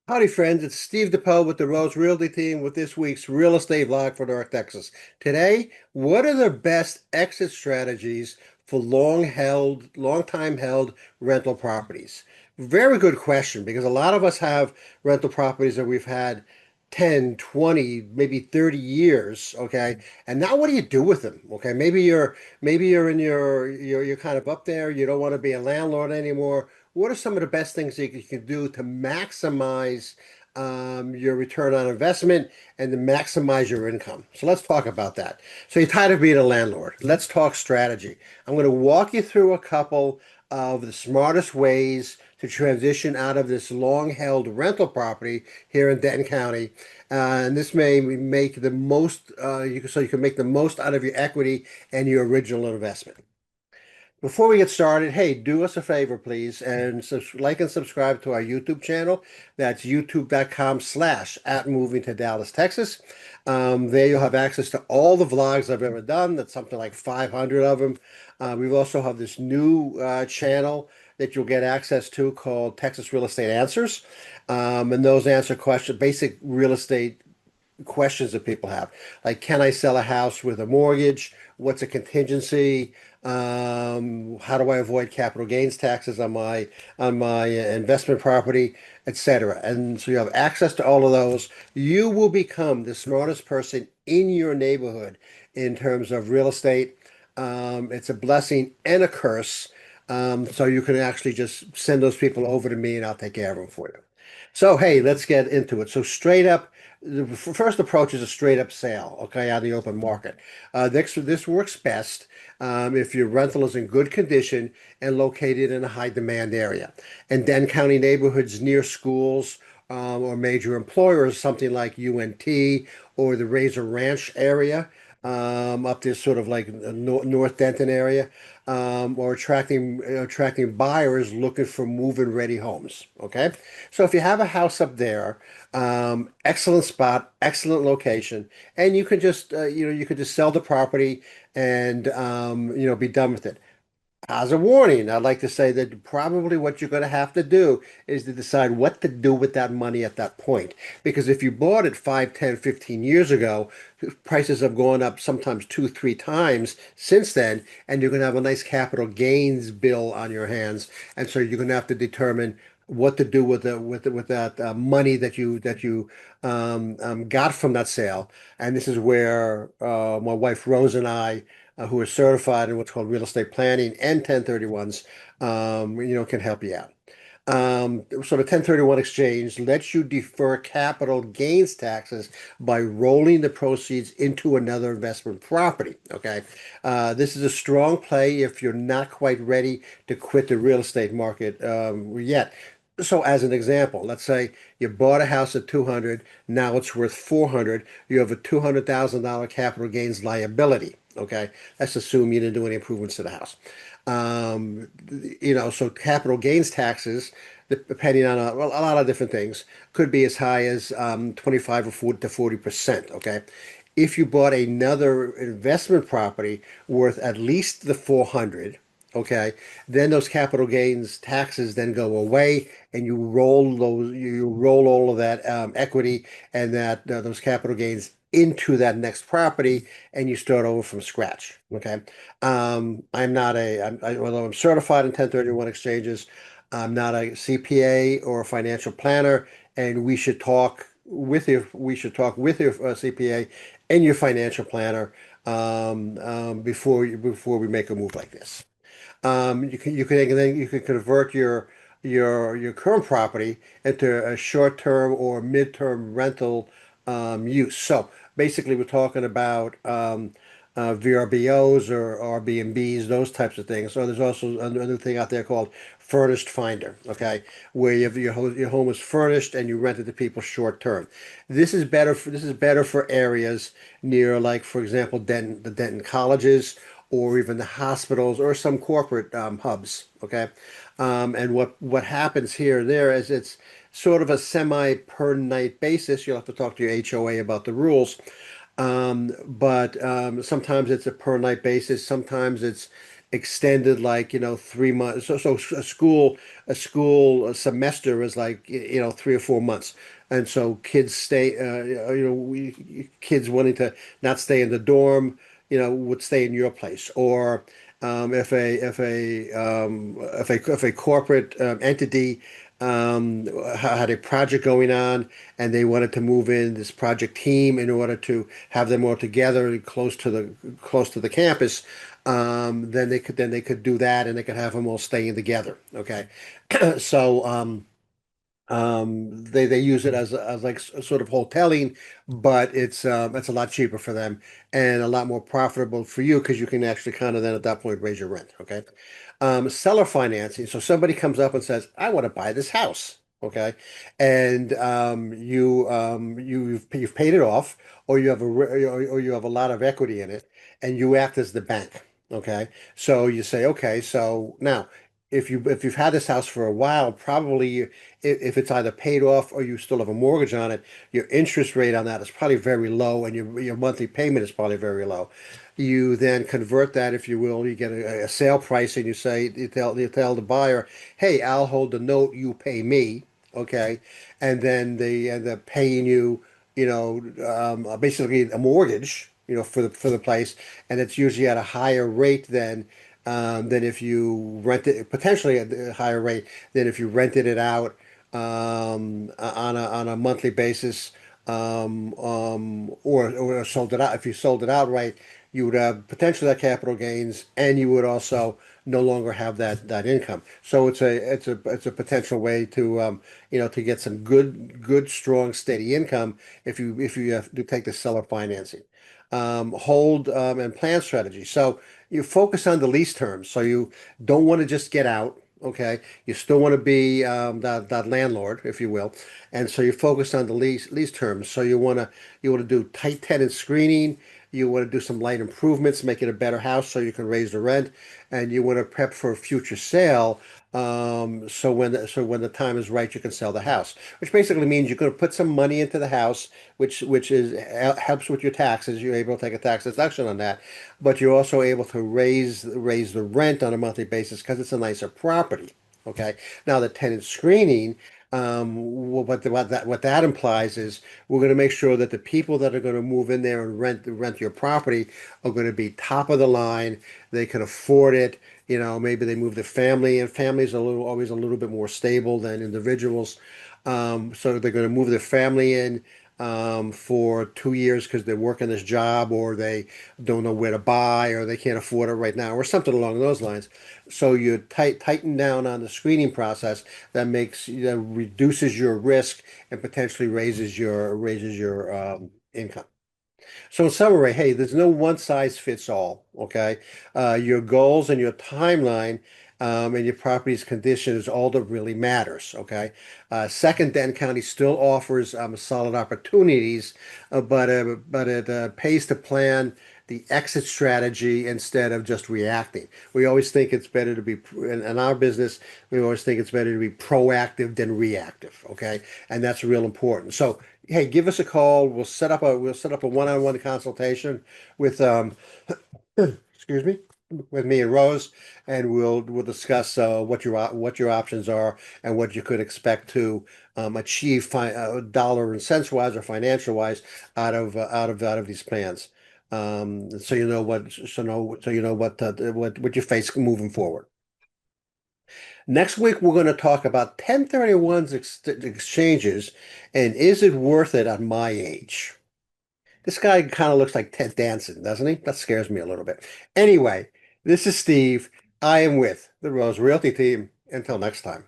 Howdy, friends. It's Steve Depoe with the Rose Realty Team with this week's real estate vlog for North Texas. Today, what are the best exit strategies for long time held rental properties? Very good question because a lot of us have rental properties that we've had 10, 20, maybe 30 years, okay? And now what do you do with them? Okay, maybe you're in you're kind of up there, you don't want to be a landlord anymore. What are some of the best things that you can do to maximize your return on investment and to maximize your income? So let's talk about that. So you're tired of being a landlord. Let's talk strategy. I'm going to walk you through a couple of the smartest ways to transition out of this long-held rental property here in Denton County. And this may make the most, so you can make the most out of your equity and your original investment. Before we get started, hey, do us a favor, please, and like and subscribe to our YouTube channel. That's youtube.com/at moving to Dallas, Texas. There you'll have access to all the vlogs I've ever done. That's something like 500 of them. We also have this new channel that you'll get access to called Texas Real Estate Answers. And those answer questions, basic real estate questions that people have, like can I sell a house with a mortgage? What's a contingency? How do I avoid capital gains taxes on my investment property, etc. And so you have access to all of those. You will become the smartest person in your neighborhood in terms of real estate. It's a blessing and a curse. So you can actually just send those people over to me and I'll take care of them for you. So, hey, let's get into it. So, straight up, the first approach is a straight up sale, okay, on the open market. This works best if your rental is in good condition and located in a high demand area. And Denton County neighborhoods near schools or major employers, something like UNT or the Razor Ranch area, up there, sort of like North Denton area, or attracting buyers looking for move-in ready homes. Okay, so if you have a house up there, excellent spot, excellent location, and you can just you could just sell the property and be done with it. As a warning, I'd like to say that probably what you're going to have to do is to decide what to do with that money at that point. Because if you bought it 5, 10, 15 years ago, prices have gone up sometimes 2, 3 times since then, and you're going to have a nice capital gains bill on your hands. And so you're going to have to determine what to do with that money that you got from that sale. And this is where my wife Rose and I who are certified in what's called real estate planning and 1031s, can help you out. So the 1031 exchange lets you defer capital gains taxes by rolling the proceeds into another investment property. Okay. This is a strong play if you're not quite ready to quit the real estate market yet. So as an example, let's say you bought a house at 200, now it's worth 400. You have a $200,000 capital gains liability. Okay. Let's assume you didn't do any improvements to the house. So capital gains taxes, depending on a lot of different things, could be as high as 25 or 40 to 40%. Okay. If you bought another investment property worth at least the 400, okay, then those capital gains taxes then go away and you roll all of that equity and those capital gains into that next property and you start over from scratch. Okay. Although I'm certified in 1031 exchanges, I'm not a CPA or a financial planner, and we should talk with your CPA and your financial planner before we make a move like this. You can convert your current property into a short-term or mid-term rental use. So basically, we're talking about VRBOs or Airbnbs, those types of things. So there's also another thing out there called furnished finder, okay, where your home is furnished and you rent it to people short term. This is better for areas near, like, for example, the Denton colleges or even the hospitals or some corporate hubs. Okay. And what happens here and there is it's sort of a semi per night basis. You'll have to talk to your HOA about the rules. But sometimes it's a per night basis. Sometimes extended like 3 months. So a semester is like 3 or 4 months, and so kids stay. Kids wanting to not stay in the dorm, would stay in your place. Or if a corporate entity had a project going on and they wanted to move in this project team in order to have them all together and close to the campus, then they could do that, and they could have them all staying together. Okay, so they use it as like sort of hoteling, but it's a lot cheaper for them and a lot more profitable for you because you can actually kind of then at that point raise your rent. Okay. Seller financing. So somebody comes up and says, "I want to buy this house." Okay, and you've paid it off, or you have a lot of equity in it, and you act as the bank. Okay, so you say, "Okay, so now." If you've had this house for a while, probably if it's either paid off or you still have a mortgage on it, your interest rate on that is probably very low, and your monthly payment is probably very low. You then convert that, if you will. You get a sale price, and you tell the buyer, "Hey, I'll hold the note. You pay me." Okay, and then they end up paying you, basically a mortgage, for the place, and it's usually at a higher rate than if you rent it, potentially at a higher rate than if you rented it out on a monthly basis, or sold it out. If you sold it outright, you would have potentially that capital gains, and you would also no longer have that income. So it's a potential way to get some good strong steady income if you have to take the seller financing. Hold and plan strategy. So you focus on the lease terms. So you don't want to just get out. Okay, you still want to be that landlord, if you will, and so you focus on the lease terms. So you want to do tight tenant screening. You want to do some light improvements, make it a better house so you can raise the rent, and you want to prep for a future sale. So when the time is right, you can sell the house, which basically means you're going to put some money into the house, which helps with your taxes. You're able to take a tax deduction on that, but you're also able to raise the rent on a monthly basis because it's a nicer property. Okay. Now the tenant screening, what that implies is we're going to make sure that the people that are going to move in there and rent your property are going to be top of the line. They can afford it. Maybe they move their family, and families are always a little bit more stable than individuals. So they're going to move their family in for 2 years because they're working this job, or they don't know where to buy, or they can't afford it right now, or something along those lines. So you tighten down on the screening process that reduces your risk and potentially raises your income. So in summary, hey, there's no one size fits all, okay? Your goals and your timeline, and your property's condition is all that really matters, okay? Second, Denton County still offers solid opportunities, but it pays to plan the exit strategy instead of just reacting. We always think it's better to be, in our business, we always think it's better to be proactive than reactive, okay? And that's real important. So hey, give us a call. We'll set up a one-on-one consultation with excuse me, with me and Rose, and we'll discuss what your options are and what you could expect to achieve dollar and cents wise or financial wise out of these plans. So you know what you face moving forward. Next week, we're going to talk about 1031's exchanges, and is it worth it at my age? This guy kind of looks like Ted Danson, doesn't he? That scares me a little bit. Anyway, this is Steve. I am with the Rose Realty Team. Until next time.